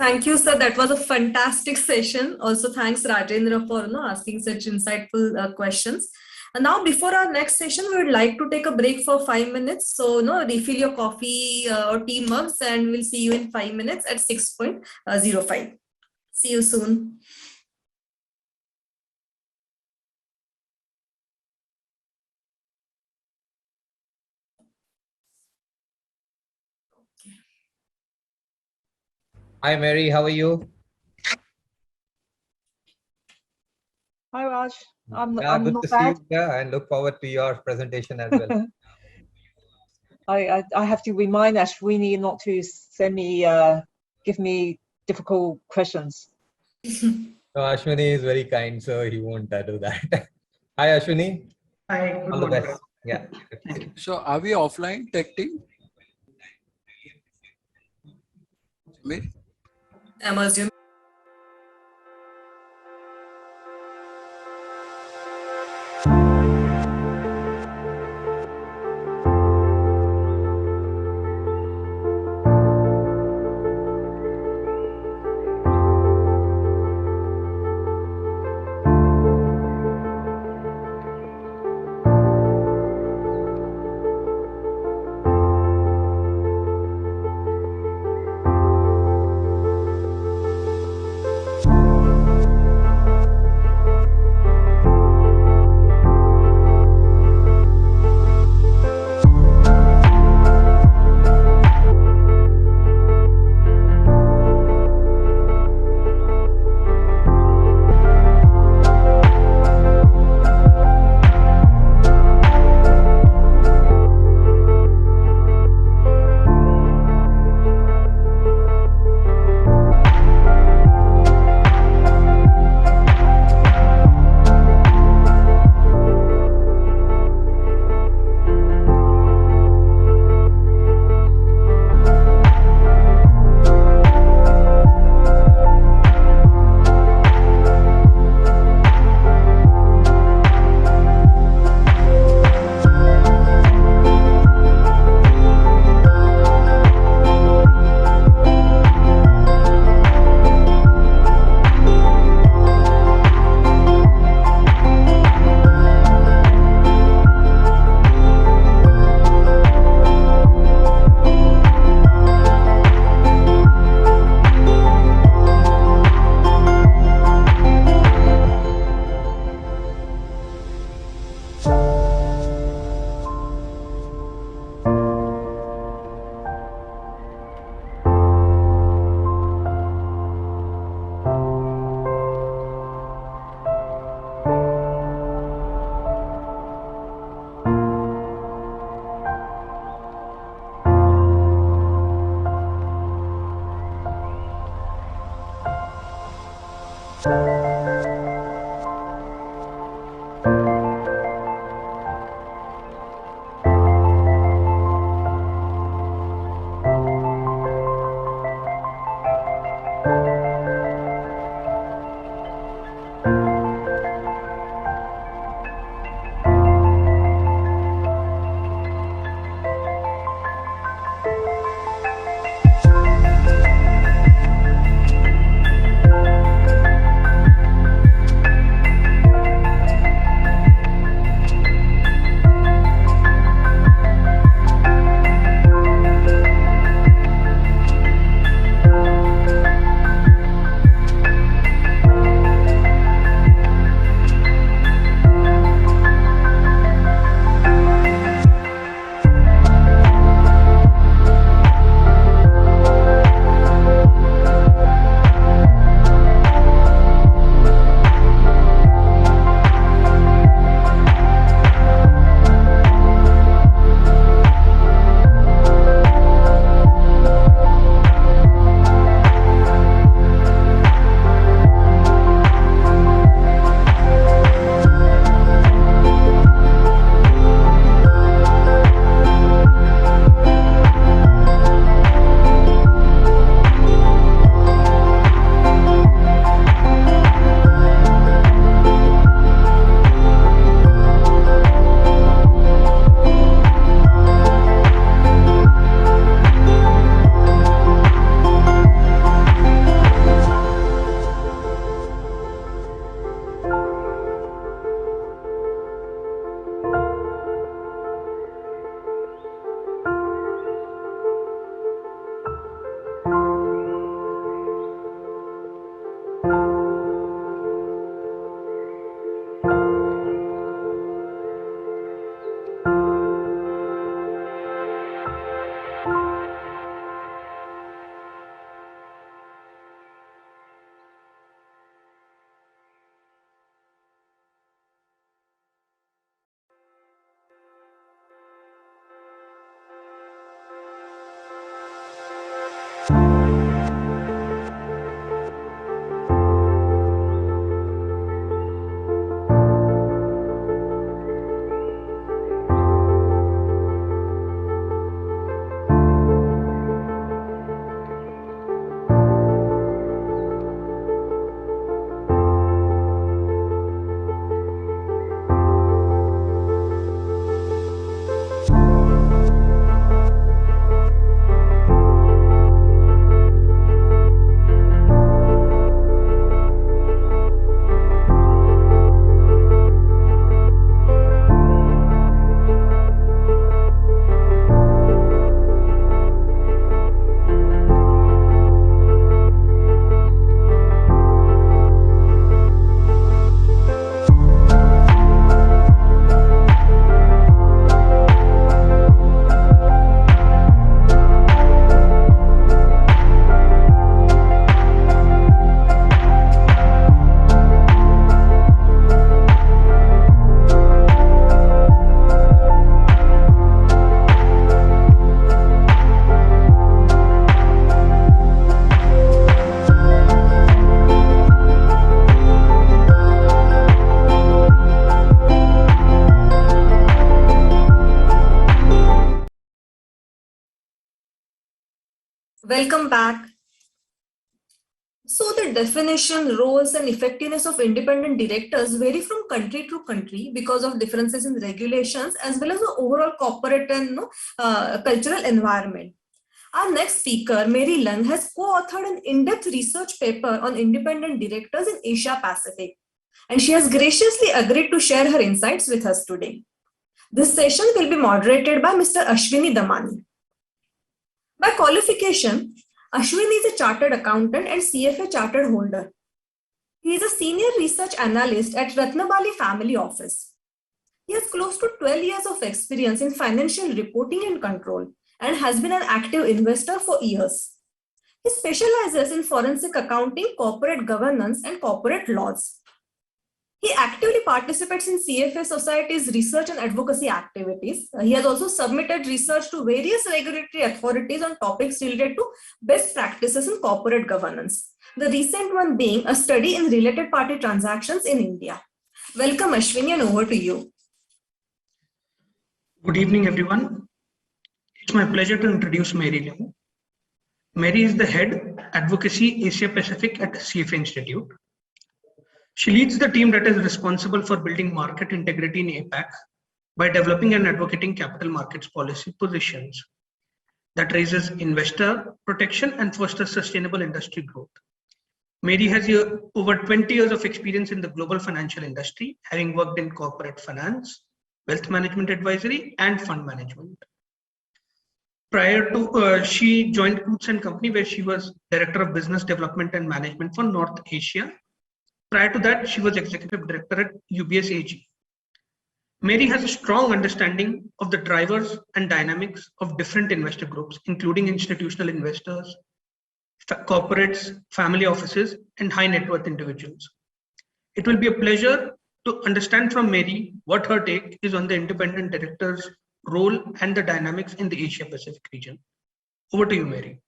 Thank you, sir. That was a fantastic session. Also, thanks, Rajendra, for asking such insightful questions. And now, before our next session, we would like to take a break for 5 minutes. So, refill your coffee or tea mugs, and we'll see you in 5 minutes at 6:05. See you soon. Hi, Mary. How are you? Hi, Raj. I'm good not to bad. see you. Yeah, and look forward to your presentation as well. I have to remind Ashwini not to send me, give me difficult questions. No, Ashwini is very kind, so he won't do that. Hi, Ashwini. Hi, good All the morning. best. Yeah. So are we offline tech team? I'm assuming. Welcome back. So the definition, roles, and effectiveness of independent directors vary from country to country because of differences in regulations as well as the overall corporate and cultural environment. Our next speaker, Mary Leung, has co-authored an in-depth research paper on independent directors in Asia Pacific, and she has graciously agreed to share her insights with us today. This session will be moderated by Mr. Ashwini Damani. By qualification, Ashwini is a chartered accountant and CFA chartered holder. He is a senior research analyst at Ratnabali Family Office. He has close to 12 years of experience in financial reporting and control and has been an active investor for years. He specializes in forensic accounting, corporate governance, and corporate laws. He actively participates in CFA Society's research and advocacy activities. He has also submitted research to various regulatory authorities on topics related to best practices in corporate governance. The recent one being a study in related party transactions in India. Welcome, Ashwini, and over to you. Good evening, everyone. It's my pleasure to introduce Mary Leung. Mary is the head advocacy Asia Pacific at CFA Institute. She leads the team that is responsible for building market integrity in APAC by developing and advocating capital markets policy positions that raises investor protection and fosters sustainable industry growth. Mary has over 20 years of experience in the global financial industry, having worked in corporate finance, wealth management advisory, and fund management. Prior to, she joined Coots & Company, where she was Director of Business Development and Management for North Asia. Prior to that, she was Executive Director at UBS AG. Mary has a strong understanding of the drivers and dynamics of different investor groups, including institutional investors, corporates, family offices, and high net worth individuals. It will be a pleasure to understand from Mary what her take is on the independent director's role and the dynamics in the Asia Pacific region. Over to you, Mary.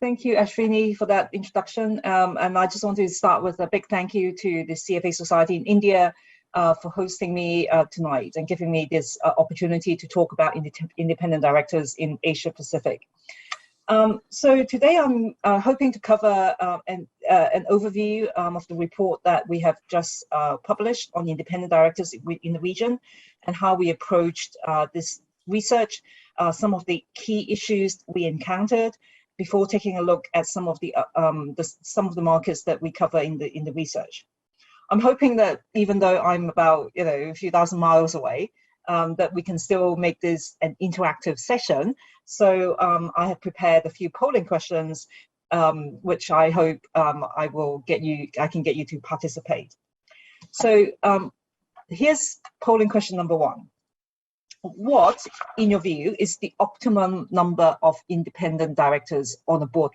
Thank you, Ashwini, for that introduction. And I just want to start with a big thank you to the CFA Society in India for hosting me tonight and giving me this opportunity to talk about independent directors in Asia Pacific. So today I'm hoping to cover an overview of the report that we have just published on independent directors in the region and how we approached this research, some of the key issues we encountered before taking a look at some of the markets that we cover in the research. I'm hoping that even though I'm about a few thousand miles away, that we can still make this an interactive session. So I have prepared a few polling questions, which I hope I can get you to participate. So here's polling question number 1. What, in your view, is the optimum number of independent directors on a board?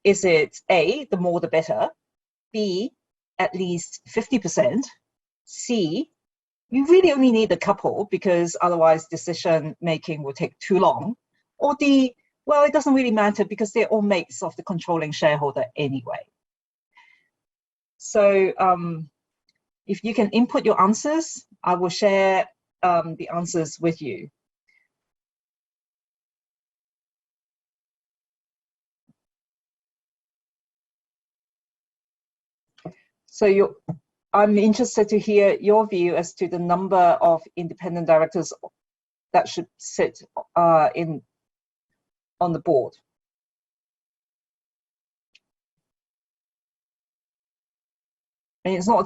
Is it A, the more the better, B, at least 50%, C, you really only need a couple because otherwise decision making will take too long, or D, well, it doesn't really matter because they're all mates of the controlling shareholder anyway. So if you can input your answers, I will share the answers with you. So I'm interested to hear your view as to the number of independent directors that should sit on the board. And it's not a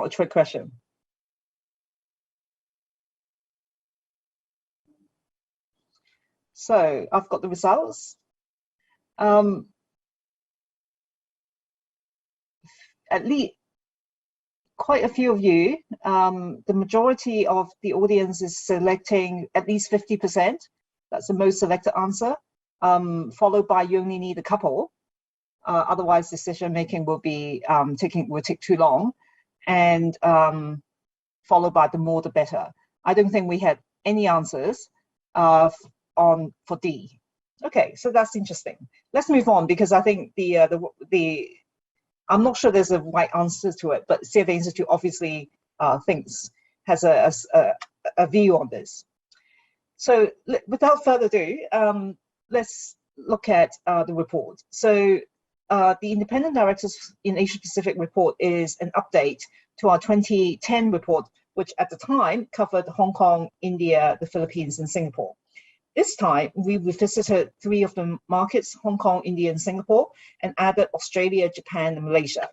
trick question. So I've got the results. At least quite a few of you, the majority of the audience is selecting at least 50%. That's the most selected answer, followed by you only need a couple. Otherwise, decision making will take too long, and followed by the more the better. I don't think we had any answers for D. Okay, so that's interesting. Let's move on because I think I'm not sure there's a right answer to it, but CFA Institute obviously has a view on this. So without further ado, let's look at the report. So the Independent Directors in Asia Pacific report is an update to our 2010 report, which at the time covered Hong Kong, India, the Philippines, and Singapore. This time, we revisited 3 of the markets, Hong Kong, India, and Singapore, and added Australia, Japan, and Malaysia.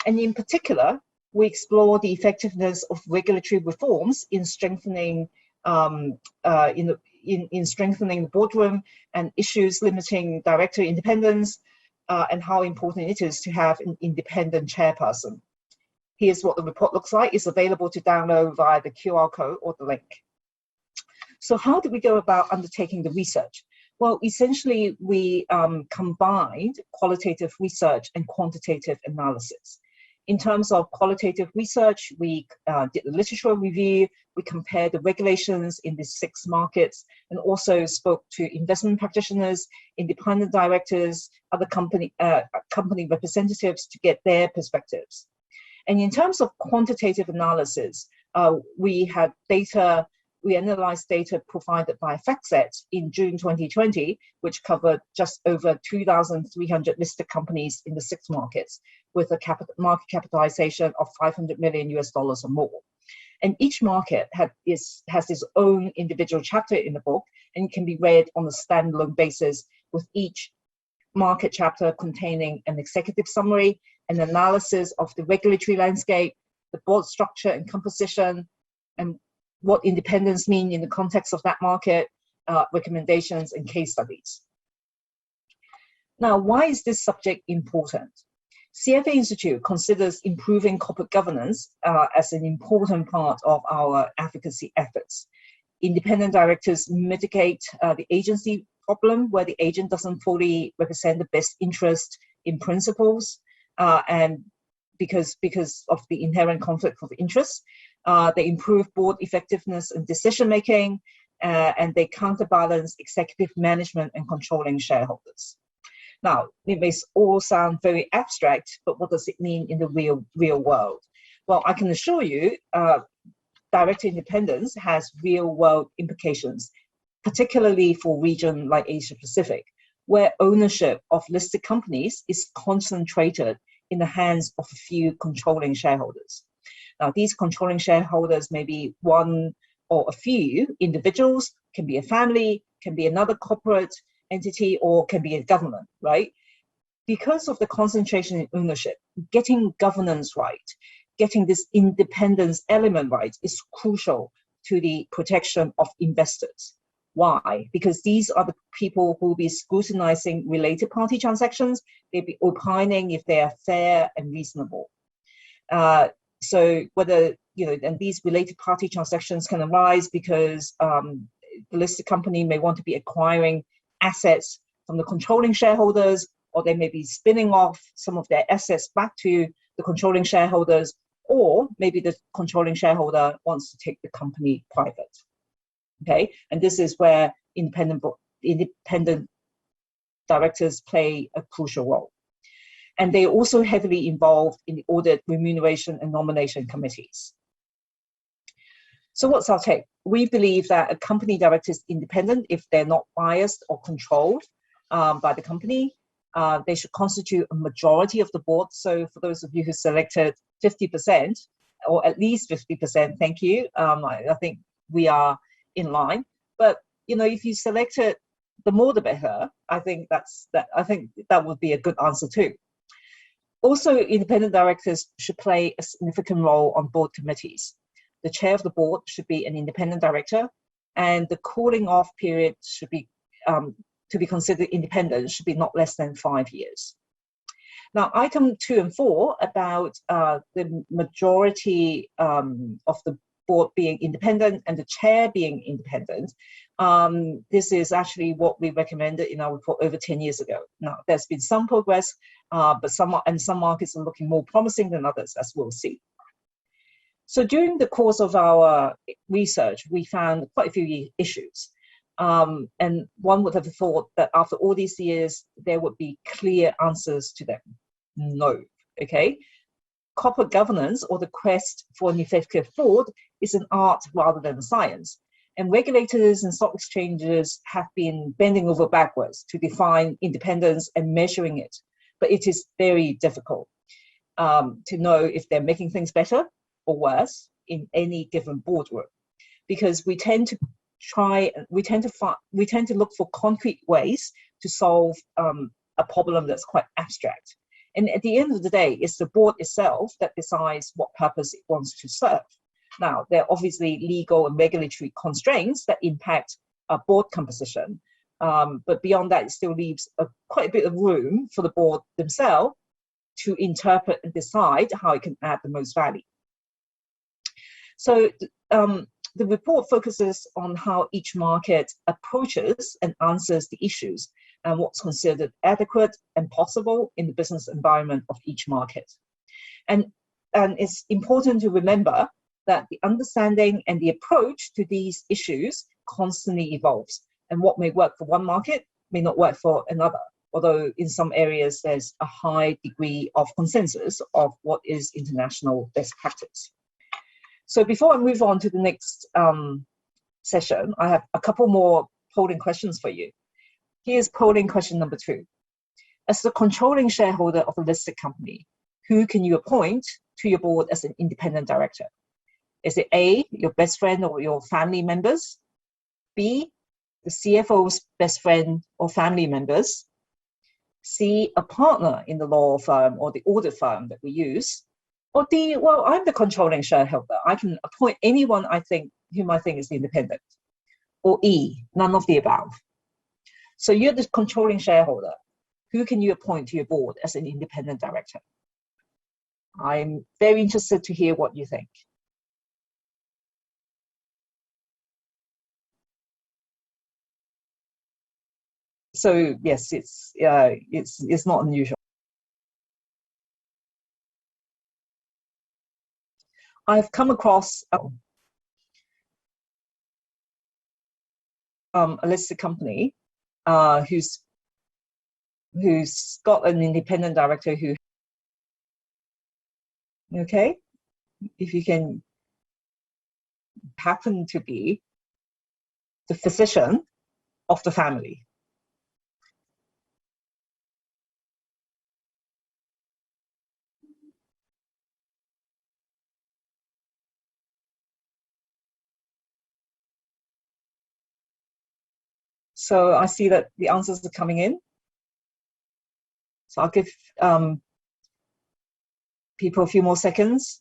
And in particular, we explore the effectiveness of regulatory reforms in strengthening in strengthening the boardroom and issues limiting director independence, and how important it is to have an independent chairperson. Here's what the report looks like. It's available to download via the QR code or the link. So how did we go about undertaking the research? Well, essentially, we combined qualitative research and quantitative analysis. In terms of qualitative research, we did a literature review, we compared the regulations in the 6 markets, and also spoke to investment practitioners, independent directors, other company representatives to get their perspectives. And in terms of quantitative analysis, we analyzed data provided by FactSet in June 2020, which covered just over 2,300 listed companies in the 6 markets with a market capitalization of $500 million or more. And each market has its own individual chapter in the book, and it can be read on a standalone basis, with each market chapter containing an executive summary, an analysis of the regulatory landscape, the board structure and composition, and what independence mean in the context of that market, recommendations and case studies. Now, why is this subject important? CFA Institute considers improving corporate governance as an important part of our advocacy efforts. Independent directors mitigate the agency problem where the agent doesn't fully represent the best interest in principles, and because of the inherent conflict of interest. They improve board effectiveness and decision-making, and they counterbalance executive management and controlling shareholders. Now, it may all sound very abstract, but what does it mean in the real world? Well, I can assure you, director independence has real-world implications, particularly for a region like Asia Pacific, where ownership of listed companies is concentrated in the hands of a few controlling shareholders. Now, these controlling shareholders may be one or a few individuals, can be a family, can be another corporate entity, or can be a government, right? Because of the concentration in ownership, getting governance right, getting this independence element right is crucial to the protection of investors. Why? Because these are the people who will be scrutinizing related party transactions. They'll be opining if they are fair and reasonable. So whether, and these related party transactions can arise because the listed company may want to be acquiring assets from the controlling shareholders, or they may be spinning off some of their assets back to the controlling shareholders, or maybe the controlling shareholder wants to take the company private. Okay, and this is where independent directors play a crucial role. And they are also heavily involved in the audit, remuneration, and nomination committees. So what's our take? We believe that a company director is independent if they're not biased or controlled by the company. They should constitute a majority of the board. So for those of you who selected 50%, or at least 50%, thank you. I think we are in line. But if you selected the more the better, I think that would be a good answer too. Also, independent directors should play a significant role on board committees. The chair of the board should be an independent director, and the cooling off period should be, to be considered independent, should be not less than 5 years. Now, item 2 and 4 about the majority of the board being independent and the chair being independent. This is actually what we recommended in our report over 10 years ago. Now, there's been some progress, but some markets are looking more promising than others, as we'll see. So during the course of our research, we found quite a few issues. And one would have thought that after all these years, there would be clear answers to them. No, okay? Corporate governance, or the quest for an effective board, is an art rather than a science. And regulators and stock exchanges have been bending over backwards to define independence and measuring it. But it is very difficult to know if they're making things better or worse in any given boardroom, because we tend to look for concrete ways to solve a problem that's quite abstract. And at the end of the day, it's the board itself that decides what purpose it wants to serve. Now, there are obviously legal and regulatory constraints that impact board composition. But beyond that, it still leaves quite a bit of room for the board themselves to interpret and decide how it can add the most value. So the report focuses on how each market approaches and answers the issues and what's considered adequate and possible in the business environment of each market. And it's important to remember that the understanding and the approach to these issues constantly evolves, and what may work for one market may not work for another, although in some areas there's a high degree of consensus of what is international best practice. So before I move on to the next session, I have a couple more polling questions for you. Here's polling question number 2. As the controlling shareholder of a listed company, who can you appoint to your board as an independent director? Is it A, your best friend or your family members? B, the CFO's best friend or family members? C, a partner in the law firm or the audit firm that we use? Or D, well, I'm the controlling shareholder. I can appoint anyone whom I think is independent. Or E, none of the above. So you're the controlling shareholder. Who can you appoint to your board as an independent director? I'm very interested to hear what you think. So yes, it's not unusual. I've come across a listed company who's got an independent director who, okay, if you can happen to be the physician of the family. So I see that the answers are coming in. So I'll give people a few more seconds.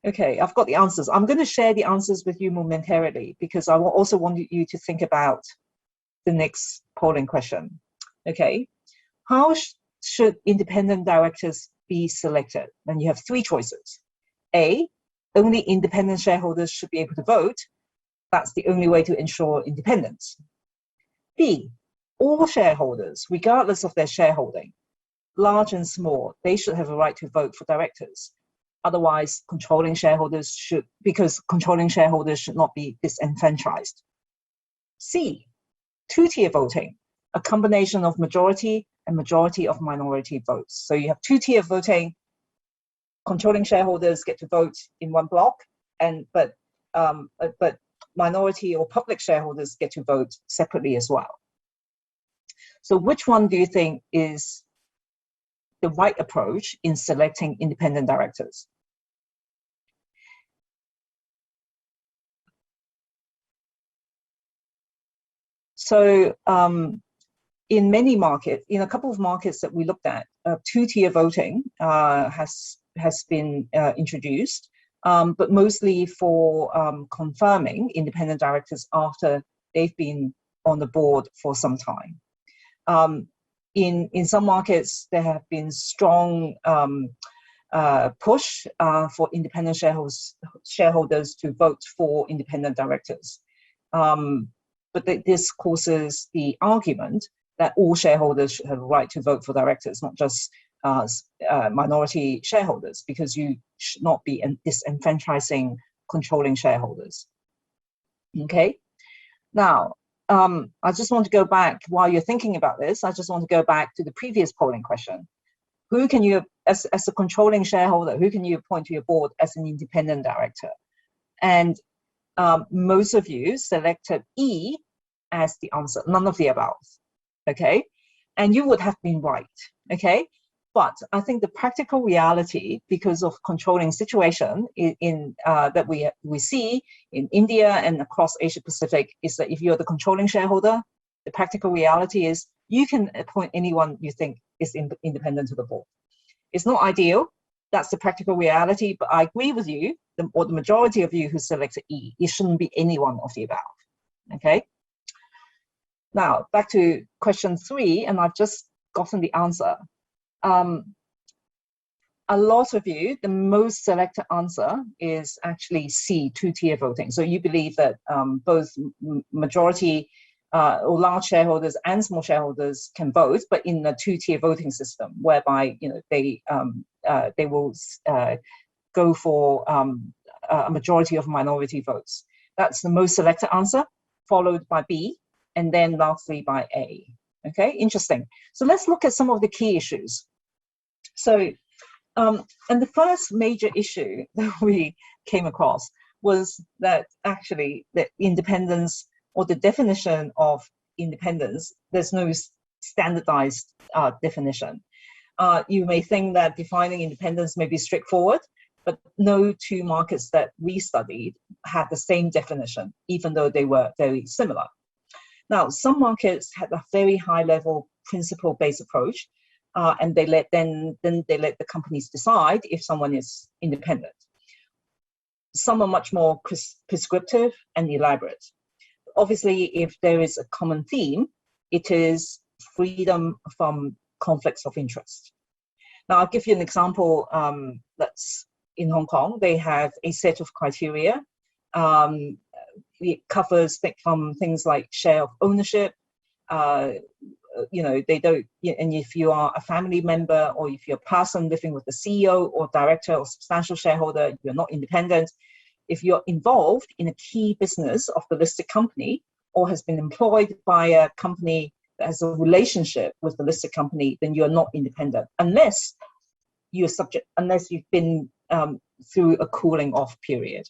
Okay, I've got the answers. I'm going to share the answers with you momentarily because I also want you to think about the next polling question. Okay, how should independent directors be selected? And you have 3 choices. A, only independent shareholders should be able to vote. That's the only way to ensure independence. B, all shareholders, regardless of their shareholding, large and small, they should have a right to vote for directors. Otherwise, controlling shareholders should not be disenfranchised. C, 2-tier voting, a combination of majority and majority of minority votes. So you have 2-tier voting, controlling shareholders get to vote in one block, but minority or public shareholders get to vote separately as well. So which one do you think is the right approach in selecting independent directors? So in many markets, in a couple of markets that we looked at, 2-tier voting has been introduced, but mostly for confirming independent directors after they've been on the board for some time. In some markets, there have been strong push for independent shareholders to vote for independent directors. But this causes the argument that all shareholders should have a right to vote for directors, not just minority shareholders, because you should not be disenfranchising controlling shareholders. Okay, now I just want to go back, while you're thinking about this, I just want to go back to the previous polling question. Who can you, as a controlling shareholder, who can you appoint to your board as an independent director? And most of you selected E as the answer, none of the above, okay? And you would have been right, okay? But I think the practical reality, because of controlling situation that we see in India and across Asia Pacific, is that if you're the controlling shareholder, the practical reality is you can appoint anyone you think is independent to the board. It's not ideal. That's the practical reality, but I agree with you, or the majority of you who selected E. It shouldn't be any one of the above, okay? Now, back to question 3, and I've just gotten the answer. A lot of you, the most selected answer is actually C, 2-tier voting. So you believe that both majority or large shareholders and small shareholders can vote, but in a 2-tier voting system, whereby they will go for a majority of minority votes. That's the most selected answer, followed by B, and then lastly by A. Okay, interesting. So let's look at some of the key issues. So, and the first major issue that we came across was that actually the independence, or the definition of independence, there's no standardized definition. You may think that defining independence may be straightforward, but no 2 markets that we studied had the same definition, even though they were very similar. Now, some markets had a very high-level principle-based approach, and they let the companies decide if someone is independent. Some are much more prescriptive and elaborate. Obviously, if there is a common theme, it is freedom from conflicts of interest. Now, I'll give you an example. That's in Hong Kong. They have a set of criteria. It covers from things like share of ownership. They don't. And if you are a family member, or if you're a person living with the CEO or director or substantial shareholder, you're not independent. If you're involved in a key business of the listed company, or has been employed by a company that has a relationship with the listed company, then you're not independent, unless you've been through a cooling off period.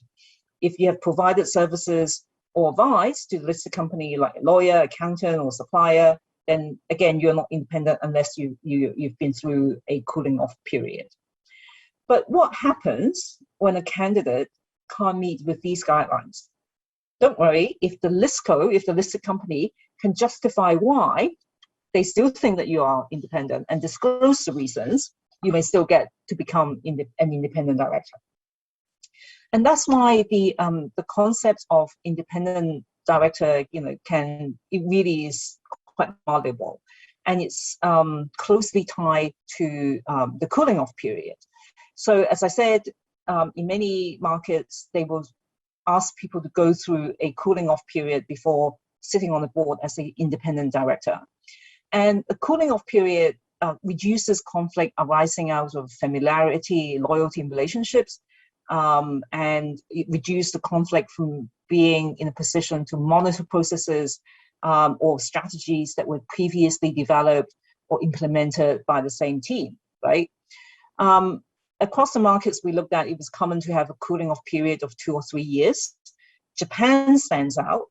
If you have provided services or advice to the listed company, like a lawyer, accountant, or supplier, then again, you're not independent unless you've been through a cooling off period. But what happens when a candidate can't meet with these guidelines? Don't worry, if the listed company can justify why they still think that you are independent and disclose the reasons, you may still get to become an independent director. And that's why the concept of independent director, it really is quite valuable, and it's closely tied to the cooling off period. So, as I said, in many markets, they will ask people to go through a cooling off period before sitting on the board as an independent director. And a cooling off period reduces conflict arising out of familiarity, loyalty, and relationships, and it reduces the conflict from being in a position to monitor processes or strategies that were previously developed or implemented by the same team, right? Across the markets we looked at, it was common to have a cooling off period of 2 or 3 years. Japan stands out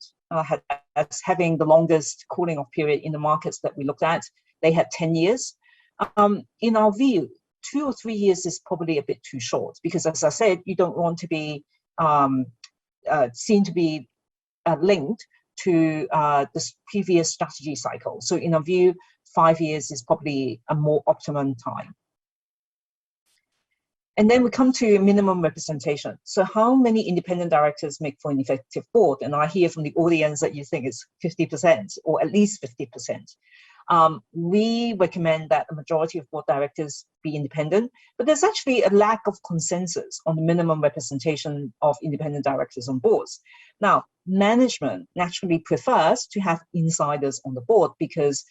as having the longest cooling off period in the markets that we looked at. They had 10 years. In our view, 2 or 3 years is probably a bit too short, because, as I said, you don't want to be seen to be linked to this previous strategy cycle. So in our view, 5 years is probably a more optimum time. And then we come to minimum representation. So how many independent directors make for an effective board? And I hear from the audience that you think it's 50% or at least 50%. We recommend that a majority of board directors be independent, but there's actually a lack of consensus on the minimum representation of independent directors on boards. Now, management naturally prefers to have insiders on the board because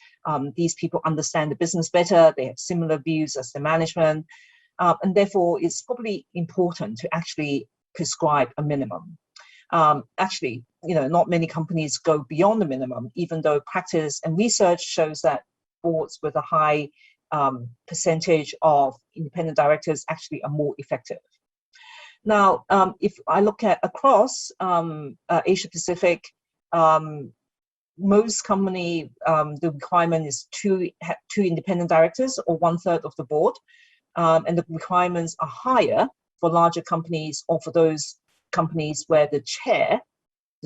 these people understand the business better, they have similar views as the management, and therefore it's probably important to actually prescribe a minimum. Actually, not many companies go beyond the minimum, even though practice and research shows that boards with a high percentage of independent directors actually are more effective. Now, if I look at across Asia Pacific, most company, the requirement is two independent directors or 1/3 of the board. And the requirements are higher for larger companies or for those companies where the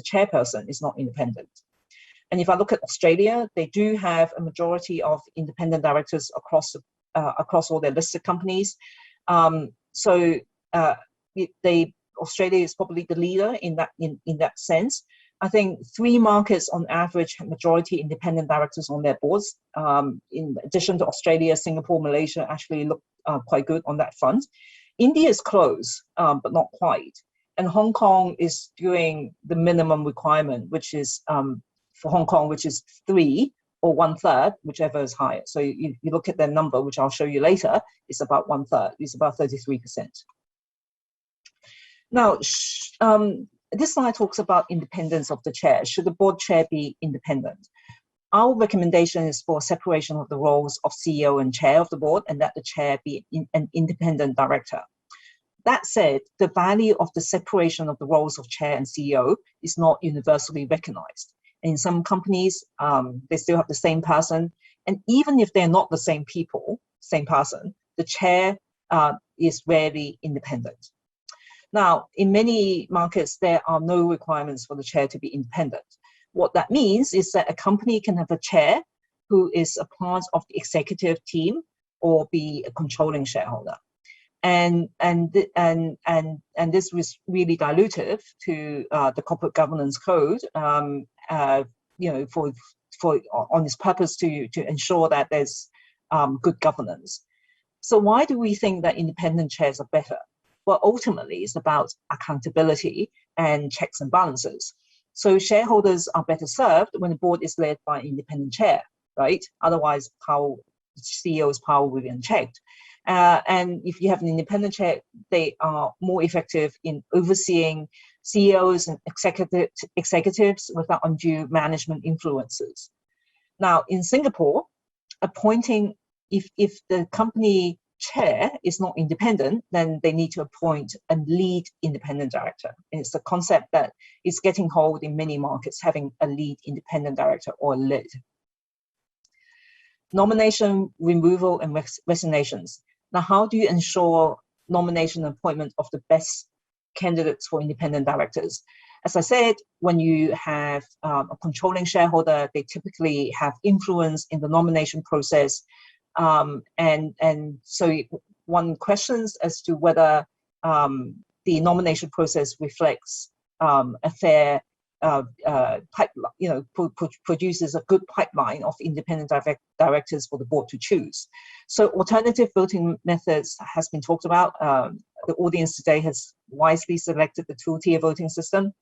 chairperson is not independent. And if I look at Australia, they do have a majority of independent directors across all their listed companies. Australia is probably the leader in that sense. I think 3 markets on average have majority independent directors on their boards. In addition to Australia, Singapore, Malaysia actually look quite good on that front. India is close, but not quite. And Hong Kong is doing the minimum requirement, which is for Hong Kong, which is 3 or 1/3, whichever is higher. So you look at their number, which I'll show you later, it's about 1/3, it's about 33%. Now, this slide talks about independence of the chair. Should the board chair be independent? Our recommendation is for separation of the roles of CEO and chair of the board, and that the chair be an independent director. That said, the value of the separation of the roles of chair and CEO is not universally recognized. In some companies, they still have the same person, and even if they're not the same person, the chair is rarely independent. Now, in many markets, there are no requirements for the chair to be independent. What that means is that a company can have a chair who is a part of the executive team or be a controlling shareholder. And this was really dilutive to the corporate governance code, on this purpose to ensure that there's good governance. So why do we think that independent chairs are better? Well, ultimately, it's about accountability and checks and balances. So shareholders are better served when the board is led by an independent chair, right? Otherwise, CEO's power will be unchecked. And if you have an independent chair, they are more effective in overseeing CEOs and executives without undue management influences. Now, in Singapore, if the company chair is not independent, then they need to appoint a lead independent director. And it's a concept that is getting hold in many markets, having a lead independent director or lead. Nomination, removal, and resignations. Now, how do you ensure nomination and appointment of the best candidates for independent directors? As I said, when you have a controlling shareholder, they typically have influence in the nomination process. And so one questions as to whether the nomination process reflects a fair pipeline, produces a good pipeline of independent directors for the board to choose. So alternative voting methods has been talked about. The audience today has wisely selected the 2-tier voting system.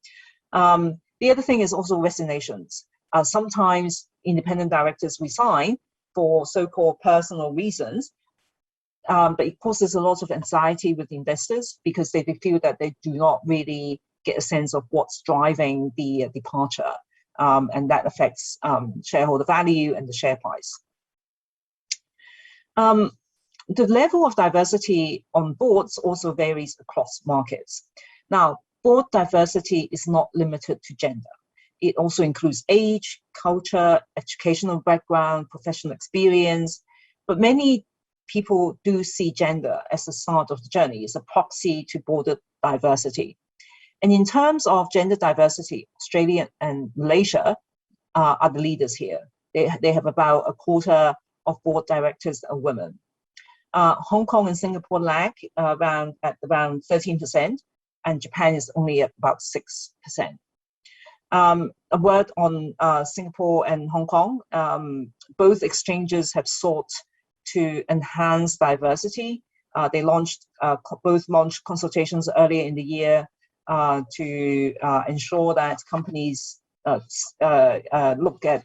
The other thing is also resignations. Sometimes independent directors resign for so-called personal reasons, but it causes a lot of anxiety with investors because they feel that they do not really get a sense of what's driving the departure, and that affects shareholder value and the share price. The level of diversity on boards also varies across markets. Now, board diversity is not limited to gender. It also includes age, culture, educational background, professional experience, but many people do see gender as the start of the journey, as a proxy to board diversity. And in terms of gender diversity, Australia and Malaysia are the leaders here. They have about a quarter of board directors that are women. Hong Kong and Singapore lag around 13%, and Japan is only at about 6%. A word on Singapore and Hong Kong. Both exchanges have sought to enhance diversity. They both launched consultations earlier in the year to ensure that companies look at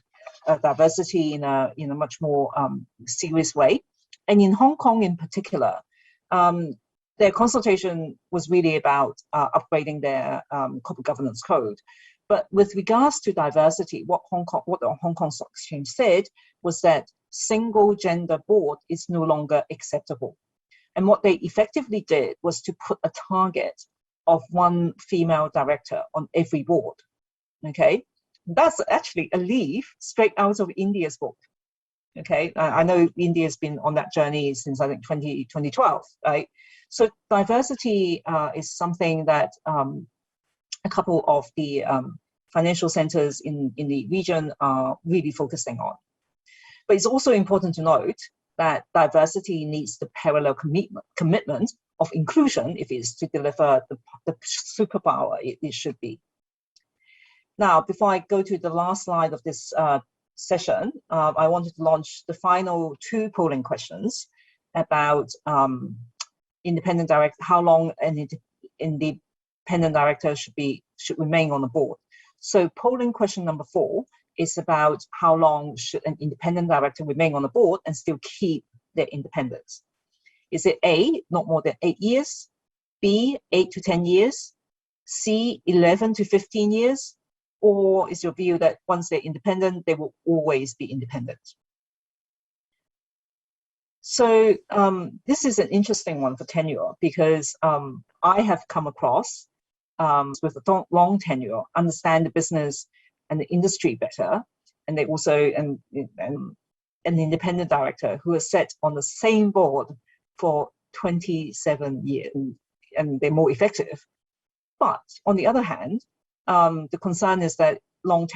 diversity in a much more serious way. And in Hong Kong in particular, their consultation was really about upgrading their corporate governance code. But with regards to diversity, what the Hong Kong Stock Exchange said was that single gender board is no longer acceptable. And what they effectively did was to put a target of one female director on every board. Okay, that's actually a leaf straight out of India's book. Okay, I know India's been on that journey since I think 2012, right? So diversity is something that a couple of the financial centers in the region are really focusing on. But it's also important to note that diversity needs the parallel commitment of inclusion if it's to deliver the superpower it should be. Now, before I go to the last slide of this session, I wanted to launch the final 2 polling questions about independent director, how long an independent director should remain on the board. So polling question number 4 is about how long should an independent director remain on the board and still keep their independence. Is it A, not more than 8 years, B, 8 to 10 years, C, 11 to 15 years, or is your view that once they're independent, they will always be independent? So this is an interesting one for tenure because I have come across with a long tenure, understand the business and the industry better, and they also an independent director who has sat on the same board for 27 years, and they're more effective. But on the other hand, the concern is that long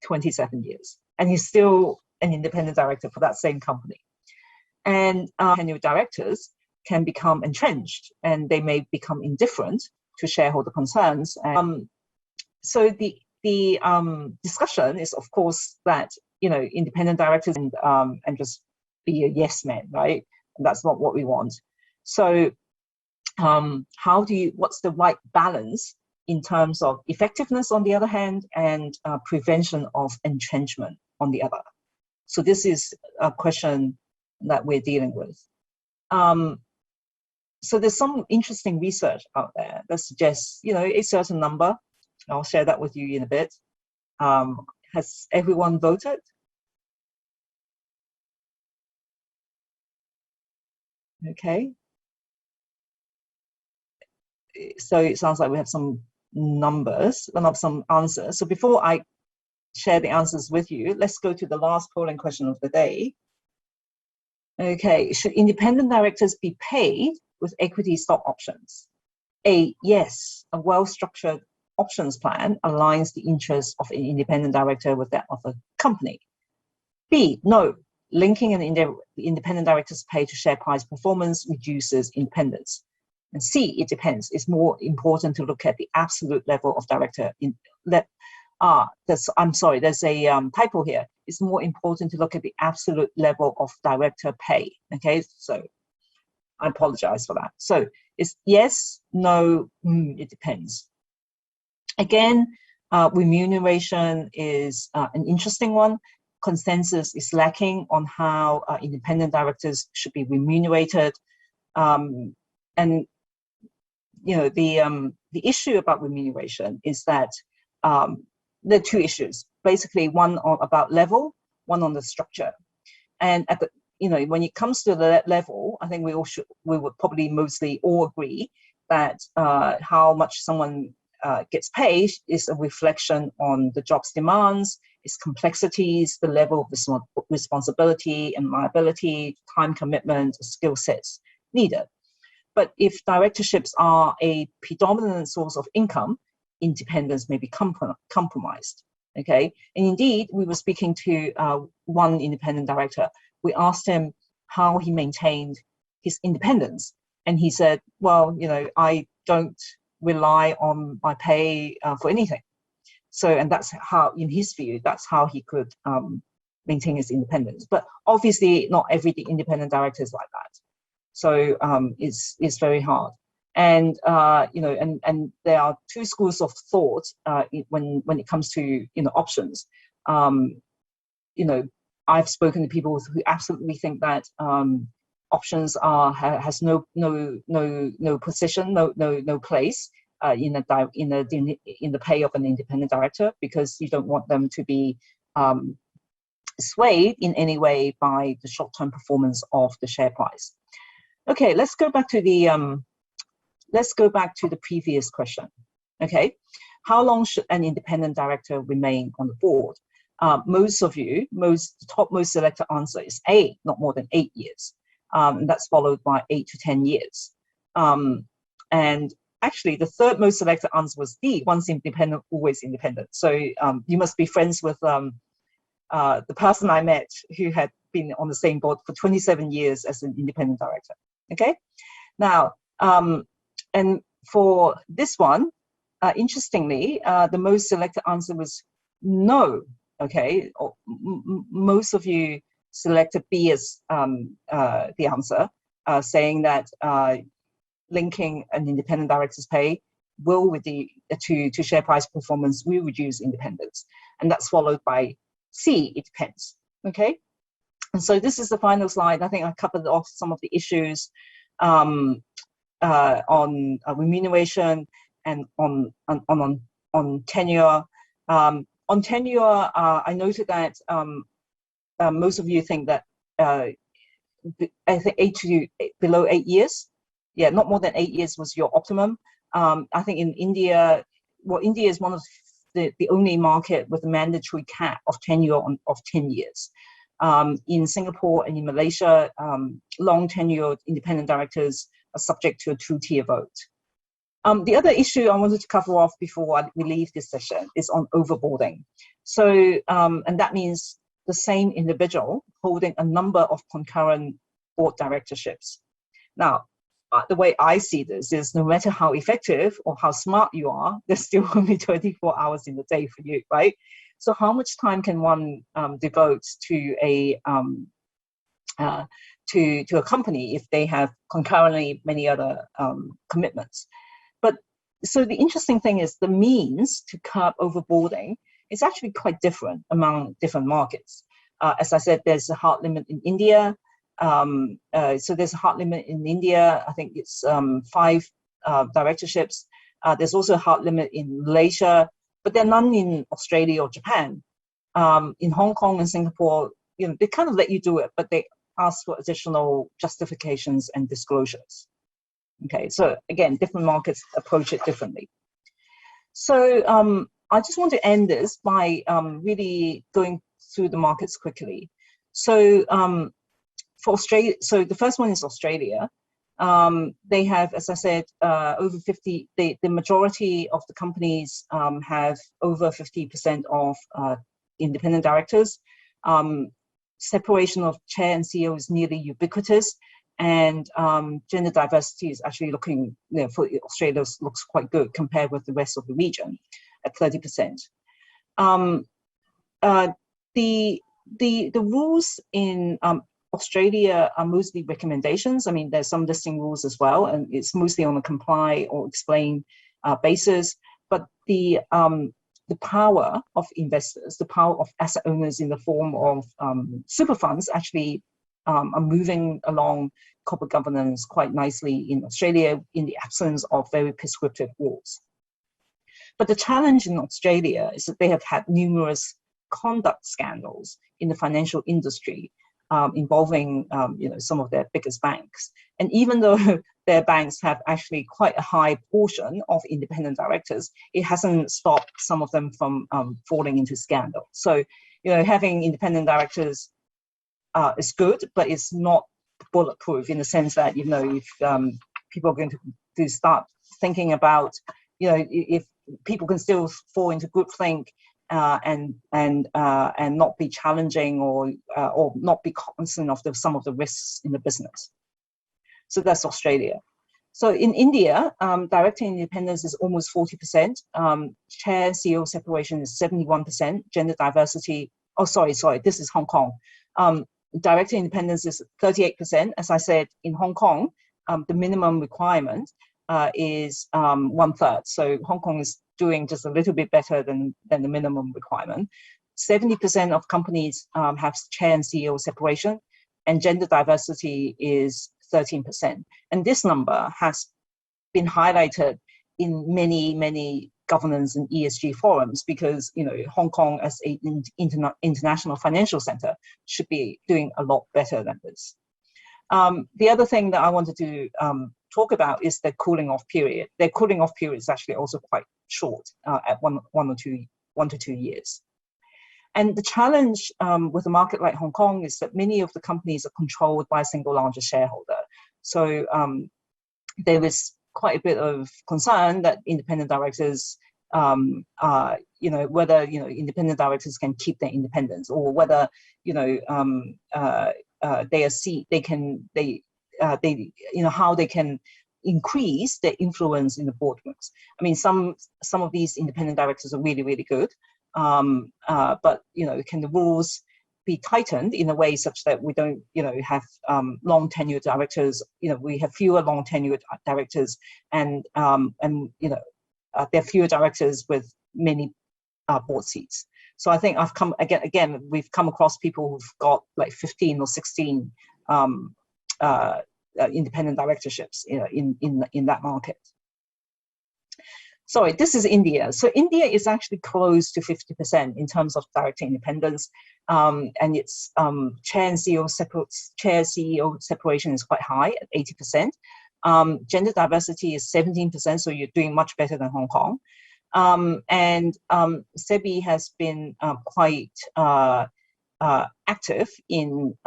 27 years, and he's still an independent director for that same company. And tenure directors can become entrenched, and they may become indifferent to shareholder concerns. So the discussion is, of course, that independent directors and just be a yes man, right? And that's not what we want. So what's the right balance in terms of effectiveness on the other hand and prevention of entrenchment on the other? So this is a question that we're dealing with. So there's some interesting research out there that suggests, a certain number. I'll share that with you in a bit. Has everyone voted? Okay. So it sounds like we have some numbers, but not some answers. So before I share the answers with you, let's go to the last polling question of the day. Okay, should independent directors be paid with equity stock options? A, yes, a well-structured options plan aligns the interests of an independent director with that of a company. B, no, linking an independent director's pay to share price performance reduces independence. And C, it depends. It's more important to look at the absolute level of director. I'm sorry, there's a typo here. It's more important to look at the absolute level of director pay. Okay, so I apologize for that. So it's yes, no, it depends. Again, remuneration is an interesting one. Consensus is lacking on how independent directors should be remunerated. And the issue about remuneration is that there are 2 issues. Basically, one about level, one on the structure. And at the when it comes to the level, I think we would probably mostly all agree that how much someone gets paid is a reflection on the job's demands, its complexities, the level of responsibility and liability, time commitment, skill sets needed. But if directorships are a predominant source of income, independence may be compromised. Okay, and indeed, we were speaking to one independent director. We asked him how he maintained his independence, and he said, "Well, I don't rely on my pay for anything." So, and that's how, in his view, that's how he could maintain his independence. But obviously, not every independent director is like that. So it's very hard. And and there are 2 schools of thought when it comes to options. I've spoken to people who absolutely think that options has no position, no place in the pay of an independent director, because you don't want them to be swayed in any way by the short-term performance of the share price. Okay, let's go back to the let's go back to the previous question. Okay, how long should an independent director remain on the board? Most of you, the topmost selected answer is A, not more than 8 years. And that's followed by 8 to 10 years. And actually, the third most selected answer was D, once independent, always independent. So you must be friends with the person I met who had been on the same board for 27 years as an independent director. Okay, now, and for this one, interestingly, the most selected answer was no. Okay, most of you selected B as the answer, saying that linking an independent director's pay will, with to share price performance, will reduce independence, and that's followed by C. It depends. Okay, and so this is the final slide. I think I covered off some of the issues on remuneration and on tenure. On tenure, I noted that most of you think that I think below 8 years. Yeah, not more than 8 years was your optimum. I think in India, well, India is one of the only market with a mandatory cap of tenure of 10 years. In Singapore and in Malaysia, long tenured independent directors are subject to a 2-tier vote. The other issue I wanted to cover off before we leave this session is on overboarding. So, and that means the same individual holding a number of concurrent board directorships. Now, the way I see this is no matter how effective or how smart you are, there's still only 24 hours in the day for you, right? So how much time can one devote to a company if they have concurrently many other commitments? But so the interesting thing is the means to curb overboarding is actually quite different among different markets. As I said, there's a hard limit in India. So there's a hard limit in India. I think it's 5 directorships. There's also a hard limit in Malaysia, but there are none in Australia or Japan. In Hong Kong and Singapore, you know, they kind of let you do it, but they ask for additional justifications and disclosures. Okay, so again, different markets approach it differently. So I just want to end this by really going through the markets quickly. So for Australia, so the first one is Australia. They have, as I said, over 50, the majority of the companies have over 50% of independent directors. Separation of chair and CEO is nearly ubiquitous, and gender diversity is actually looking, you know, for Australia looks quite good compared with the rest of the region at 30%. The rules in Australia are mostly recommendations. I mean, there's some listing rules as well, and it's mostly on a comply or explain basis. But the power of investors, the power of asset owners in the form of super funds actually are moving along corporate governance quite nicely in Australia in the absence of very prescriptive rules. But the challenge in Australia is that they have had numerous conduct scandals in the financial industry involving you know, some of their biggest banks. And even though their banks have actually quite a high portion of independent directors, it hasn't stopped some of them from falling into scandal. So, you know, having independent directors is good, but it's not bulletproof in the sense that, you know, if people are going to start thinking about, you know, if people can still fall into groupthink and not be challenging or not be cognizant of some of the risks in the business. So that's Australia. So in India, director independence is almost 40%. Chair CEO separation is 71%. Gender diversity, oh, sorry, this is Hong Kong. Director independence is 38%. As I said, in Hong Kong, the minimum requirement is 1/3. So Hong Kong is doing just a little bit better than the minimum requirement. 70% of companies have chair and CEO separation, and gender diversity is 13%. And this number has been highlighted in many governance and ESG forums because, you know, Hong Kong as an international financial center should be doing a lot better than this. The other thing that I wanted to talk about is the cooling off period. Their cooling off period is actually also quite short, at one to 2 years. And the challenge with a market like Hong Kong is that many of the companies are controlled by a single largest shareholder. So there is quite a bit of concern that independent directors, whether independent directors can keep their independence, or whether how they can increase their influence in the boardrooms. I mean, some of these independent directors are really, really good, but can the rules be tightened in a way such that we don't have long tenured directors? We have fewer long tenured directors, and there are fewer directors with many board seats. So I think we've come across people who've got like 15 or 16 independent directorships in that market. Sorry, this is India. So India is actually close to 50% in terms of director independence, and its chair CEO separation is quite high at 80%. Gender diversity is 17%, so you're doing much better than Hong Kong. And SEBI has been quite active in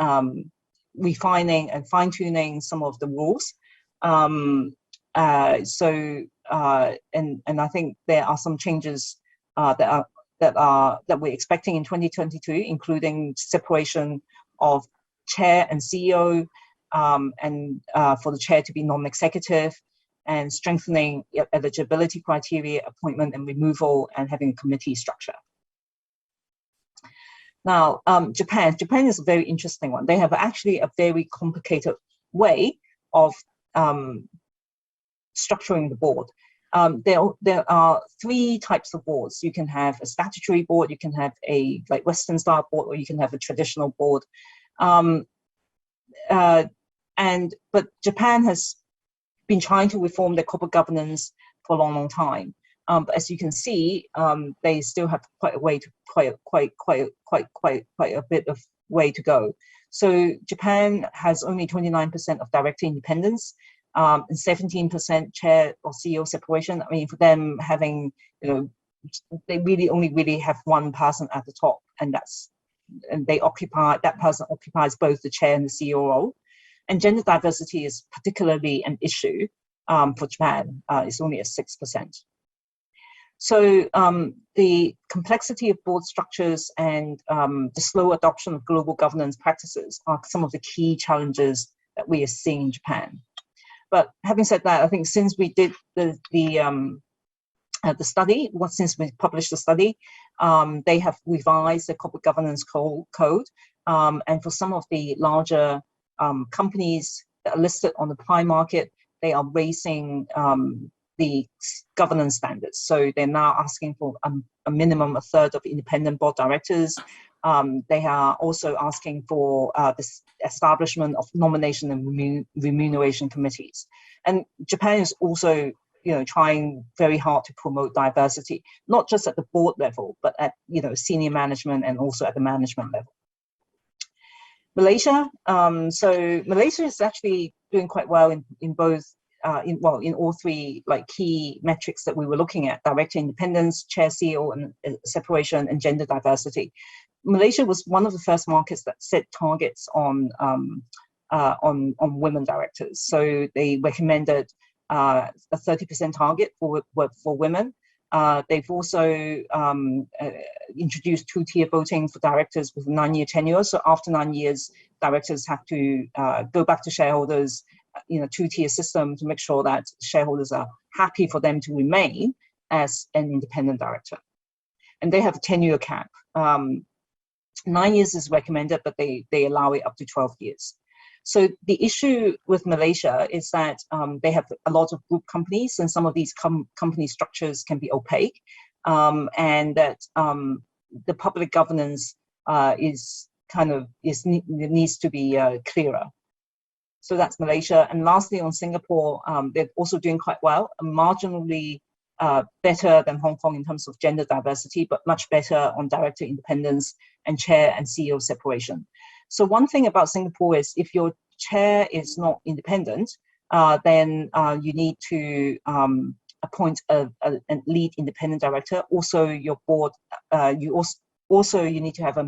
refining and fine-tuning some of the rules. And I think there are some changes that we're expecting in 2022, including separation of chair and CEO, and for the chair to be non-executive, and strengthening eligibility criteria, appointment and removal, and having a committee structure. Now, Japan is a very interesting one. They have actually a very complicated way of structuring the board. There are 3 types of boards. You can have a statutory board, you can have a Western style board, or you can have a traditional board. But Japan has been trying to reform their corporate governance for a long, long time. But as you can see, they still have quite a bit of way to go. So Japan has only 29% of director independence, and 17% chair or CEO separation. I mean, for them having, they really only have one person at the top, and that person occupies both the chair and the CEO role. And gender diversity is particularly an issue for Japan. It's only at 6%. So the complexity of board structures and the slow adoption of global governance practices are some of the key challenges that we are seeing in Japan. But having said that, I think since we did the study, since we published the study, they have revised the corporate governance code, and for some of the larger companies that are listed on the prime market, they are raising the governance standards. So they're now asking for a minimum a third of independent board directors. They are also asking for this establishment of nomination and remuneration committees. And Japan is also, trying very hard to promote diversity, not just at the board level, but at senior management and also at the management level. Malaysia, so Malaysia is actually doing quite well in both. In all 3 key metrics that we were looking at: director independence, chair CEO and separation, and gender diversity. Malaysia was one of the first markets that set targets on women directors. So they recommended a 30% target for women. They've also introduced 2-tier voting for directors with a 9-year tenure. So after 9 years, directors have to go back to shareholders, 2-tier system to make sure that shareholders are happy for them to remain as an independent director. And they have a tenure cap. 9 years is recommended, but they allow it up to 12 years. So the issue with Malaysia is that they have a lot of group companies, and some of these company structures can be opaque, and that the public governance needs to be clearer. So that's Malaysia. And lastly, on Singapore, they're also doing quite well, marginally better than Hong Kong in terms of gender diversity, but much better on director independence and chair and CEO separation. So one thing about Singapore is if your chair is not independent, then you need to appoint a lead independent director. Also, your board, you need to have a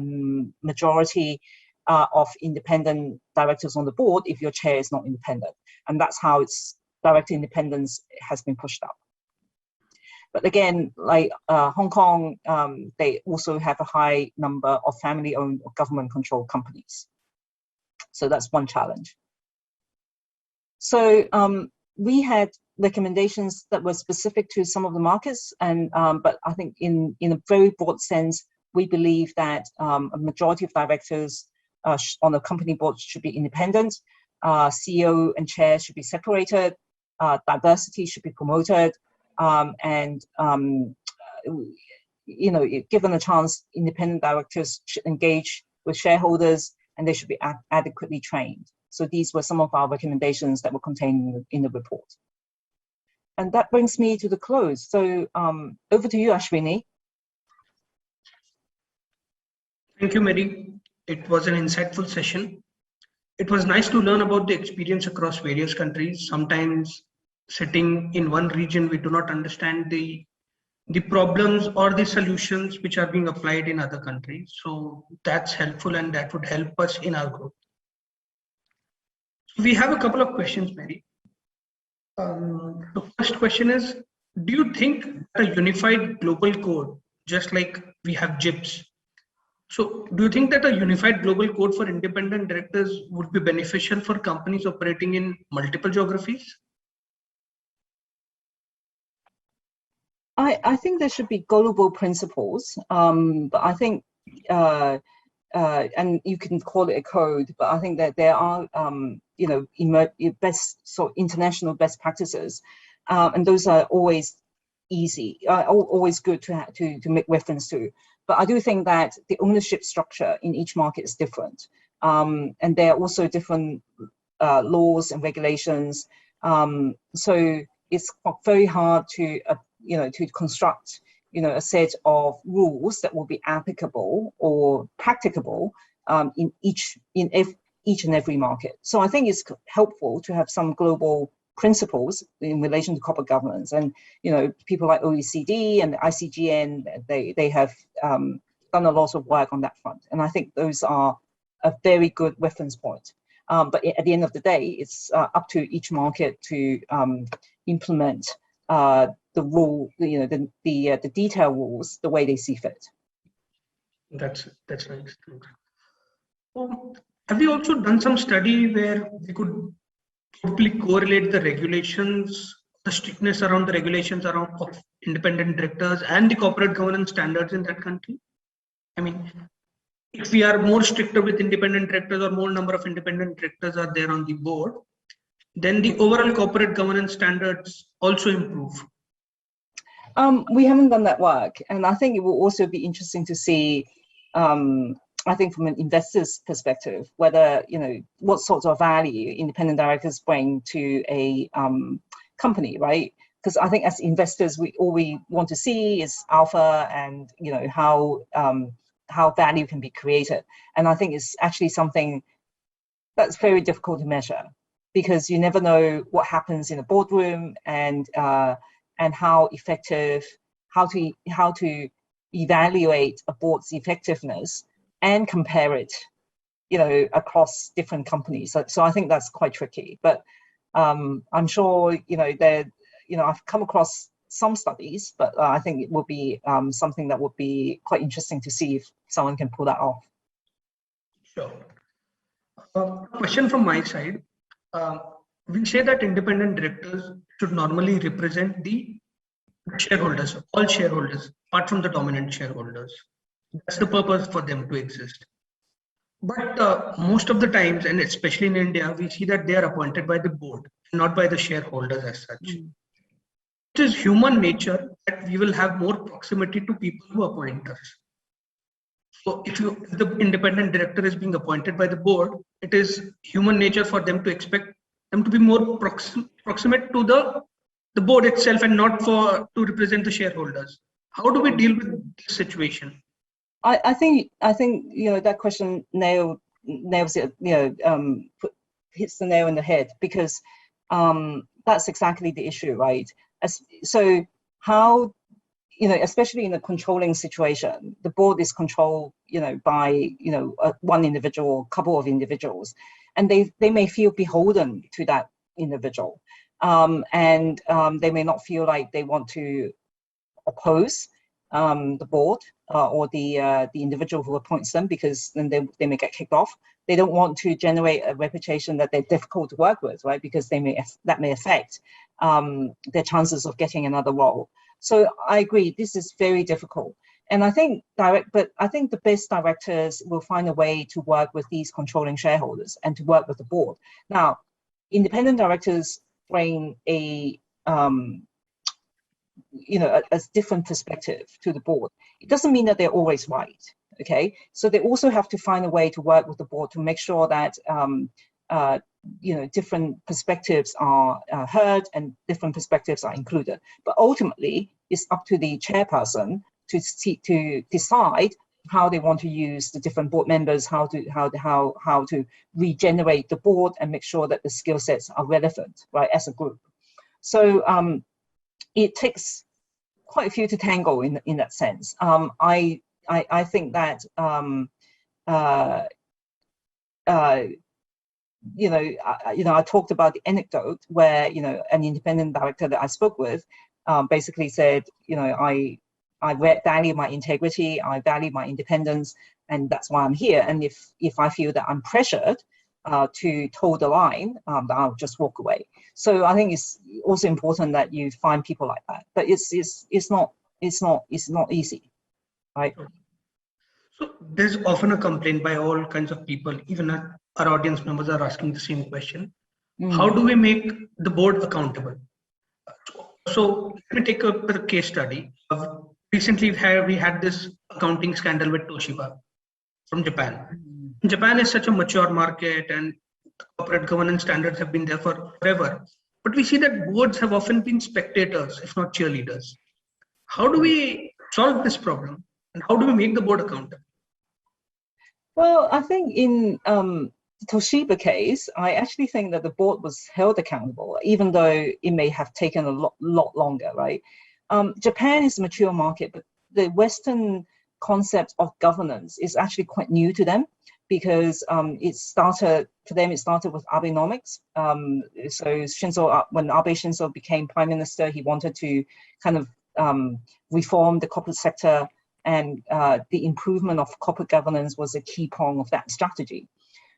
majority of independent directors on the board if your chair is not independent. And that's how director independence has been pushed up. But again, like Hong Kong, they also have a high number of family-owned or government-controlled companies. So that's one challenge. So we had recommendations that were specific to some of the markets, and but I think in a very broad sense, we believe that a majority of directors on the company board should be independent. CEO and chair should be separated. Diversity should be promoted. And given a chance, independent directors should engage with shareholders, and they should be adequately trained. So these were some of our recommendations that were contained in the report. And that brings me to the close. So over to you, Ashwini. Thank you, Mary. It was an insightful session. It was nice to learn about the experience across various countries. Sometimes sitting in one region, we do not understand the problems or the solutions which are being applied in other countries. So that's helpful, and that would help us in our growth. We have a couple of questions, Mary. The first question is, do you think that a unified global code, just like we have JIPs, so do you think that a unified global code for independent directors would be beneficial for companies operating in multiple geographies? I think there should be global principles, but I think, and you can call it a code, but I think that there are, international best practices, and those are always easy, always good to make reference to. But I do think that the ownership structure in each market is different, and there are also different laws and regulations. So it's very hard to construct, a set of rules that will be applicable or practicable in each and every market. So I think it's helpful to have some global principles in relation to corporate governance, and people like OECD and the ICGN, they have done a lot of work on that front, and I think those are a very good reference point. But at the end of the day, it's up to each market to implement the rule, the detailed rules the way they see fit. That's nice. Have we also done some study where we could probably correlate the regulations, the strictness around the regulations around of independent directors and the corporate governance standards in that country? I mean, if we are more stricter with independent directors, or more number of independent directors are there on the board, then the overall corporate governance standards also improve. We haven't done that work, and I think it will also be interesting to see, I think from an investor's perspective, whether, what sorts of value independent directors bring to a company, right? Because I think as investors, all we want to see is alpha and, how value can be created. And I think it's actually something that's very difficult to measure, because you never know what happens in a boardroom, and how effective, how to evaluate a board's effectiveness and compare it, across different companies. So I think that's quite tricky. But I'm sure, I've come across some studies, but I think it will be something that would be quite interesting to see if someone can pull that off. Sure. Question from my side. We say that independent directors should normally represent the shareholders, all shareholders, apart from the dominant shareholders. That's the purpose for them to exist. But most of the times, and especially in India, we see that they are appointed by the board, not by the shareholders as such. It is human nature that we will have more proximity to people who appoint us. So if the independent director is being appointed by the board, it is human nature for them to expect them to be more proximate to the board itself, and not to represent the shareholders. How do we deal with this situation? I think that question nails it, hits the nail in the head, because That's exactly the issue, right? So how, especially in a controlling situation, the board is controlled, by, one individual, or couple of individuals, and they may feel beholden to that individual. And they may not feel like they want to oppose the board or the individual who appoints them, because then they may get kicked off. They don't want to generate a reputation that they're difficult to work with, right? Because that may affect their chances of getting another role. So I agree, this is very difficult. And I think the best directors will find a way to work with these controlling shareholders and to work with the board. Now, independent directors bring a different perspective to the board. It doesn't mean that they're always right. Okay, so they also have to find a way to work with the board to make sure that different perspectives are heard and different perspectives are included. But ultimately, it's up to the chairperson to decide how they want to use the different board members, how to regenerate the board and make sure that the skill sets are relevant, right, as a group. So it takes quite a few to tango in that sense. I think that I talked about the anecdote where an independent director that I spoke with basically said, I value my integrity, I value my independence, and that's why I'm here. And if I feel that I'm pressured to toe the line, I'll just walk away. So I think it's also important that you find people like that. But it's not easy, right? So there's often a complaint by all kinds of people, even our audience members are asking the same question. How do we make the board accountable? So let me take a case study. Recently, we had this accounting scandal with Toshiba from Japan. Japan is such a mature market and corporate governance standards have been there for forever. But we see that boards have often been spectators, if not cheerleaders. How do we solve this problem? And how do we make the board accountable? Well, I think in the Toshiba case, I actually think that the board was held accountable, even though it may have taken a lot longer, right? Japan is a mature market, but the Western concept of governance is actually quite new to them, because it started with Abenomics. So when Abe Shinzo became prime minister, he wanted to kind of reform the corporate sector, and the improvement of corporate governance was a key prong of that strategy.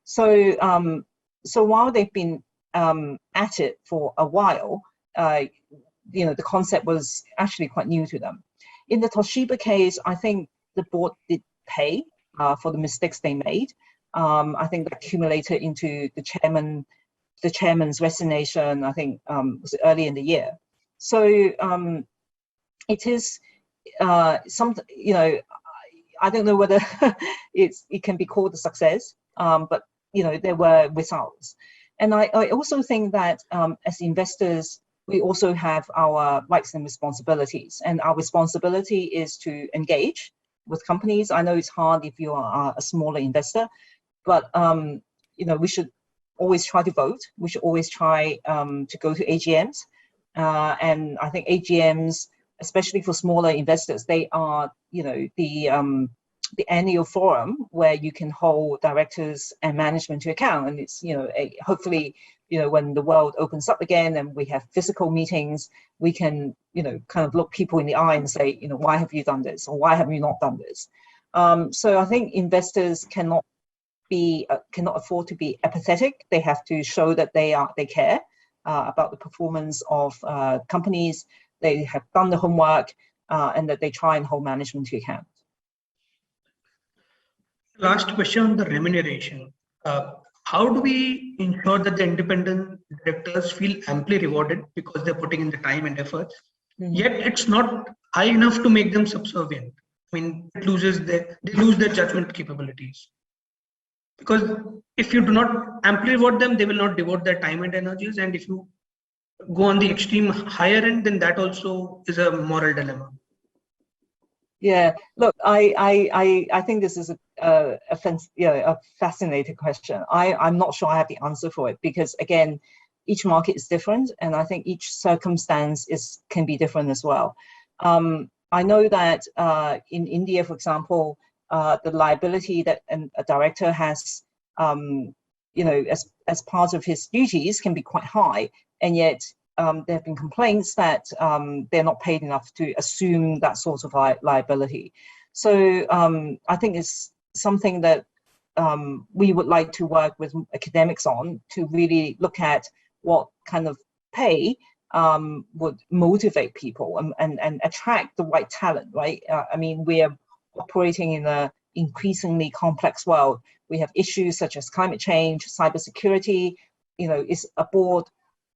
So while they've been at it for a while, the concept was actually quite new to them. In the Toshiba case, I think the board did pay for the mistakes they made. I think that accumulated into the chairman's resignation, I think was early in the year. So it is something, I don't know whether it can be called a success, but there were results. And I also think that as investors, we also have our rights and responsibilities, and our responsibility is to engage with companies. I know it's hard if you are a smaller investor, but we should always try to vote. We should always try to go to AGMs, and I think AGMs, especially for smaller investors, they are the annual forum where you can hold directors and management to account. And it's hopefully when the world opens up again and we have physical meetings, we can kind of look people in the eye and say, why have you done this, or why have you not done this? So I think investors cannot afford to be apathetic. They have to show that they care about the performance of companies. They have done the homework, and that they try and hold management to account. Last question on the remuneration. How do we ensure that the independent directors feel amply rewarded because they're putting in the time and efforts, yet it's not high enough to make them subservient? I mean, they lose their judgment capabilities. Because if you do not amply reward them, they will not devote their time and energies. And if you go on the extreme higher end, then that also is a moral dilemma. Yeah, look, I think this is a fascinating question. I'm not sure I have the answer for it, because again, each market is different, and I think each circumstance can be different as well. I know that in India, for example, the liability that a director has, as part of his duties can be quite high, and yet there have been complaints that they're not paid enough to assume that sort of liability. So I think it's something that we would like to work with academics on, to really look at what kind of pay would motivate people and attract the right talent, right? I mean, we are operating in an increasingly complex world. We have issues such as climate change, cybersecurity. Is a board,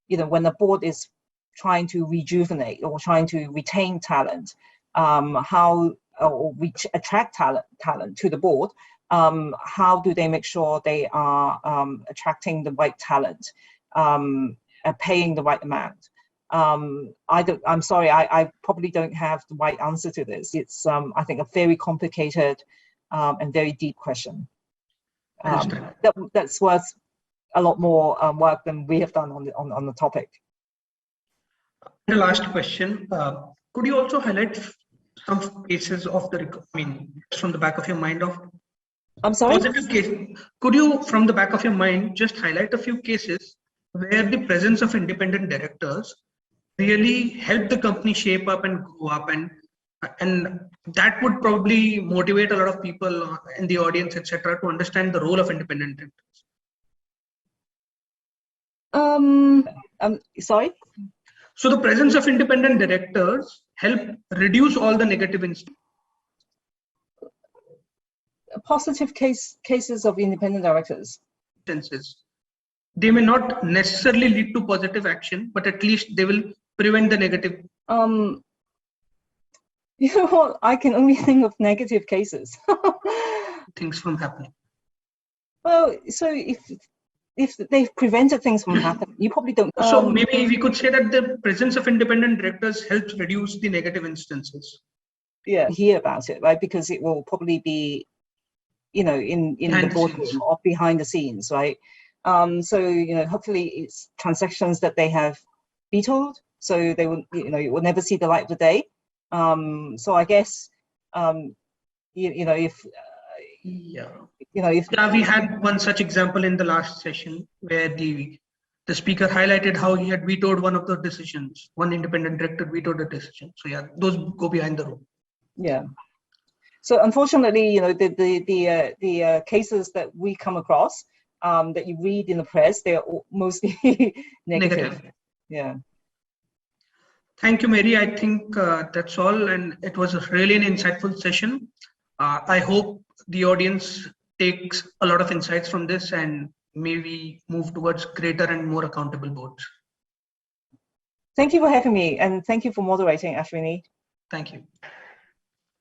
when the board is trying to rejuvenate or trying to retain talent, we attract talent to the board. How do they make sure they are attracting the right talent and paying the right amount? I'm sorry, I probably don't have the right answer to this. It's I think a very complicated and very deep question. That's worth a lot more work than we have done on the topic. The last question, could you also highlight some cases of from the back of your mind of I'm sorry? positive case? Could you, from the back of your mind, just highlight a few cases where the presence of independent directors really helped the company shape up and grow up, and that would probably motivate a lot of people in the audience, etc., to understand the role of independent directors? Sorry? So the presence of independent directors help reduce all the negative Positive cases of independent directors. instances. They may not necessarily lead to positive action, but at least they will prevent the negative. You know what? I can only think of negative cases. Things from happening. Well, so if they've prevented things from happening, you probably don't. So maybe we could say that the presence of independent directors helps reduce the negative instances. Yeah, hear about it, right? Because it will probably be, in the boardroom or behind the scenes, right? So hopefully it's transactions that they have vetoed, so they will, it will never see the light of the day. So I guess, if we had one such example in the last session where the speaker highlighted how he had vetoed one of the decisions. One independent director vetoed the decision. So yeah, those go behind the room. Yeah. So unfortunately, the cases that we come across, that you read in the press, they're mostly negative. Yeah. Thank you, Mary. I think that's all, and it was really an insightful session. I hope the audience takes a lot of insights from this and maybe move towards greater and more accountable boards. Thank you for having me, and thank you for moderating, Ashwini. Thank you.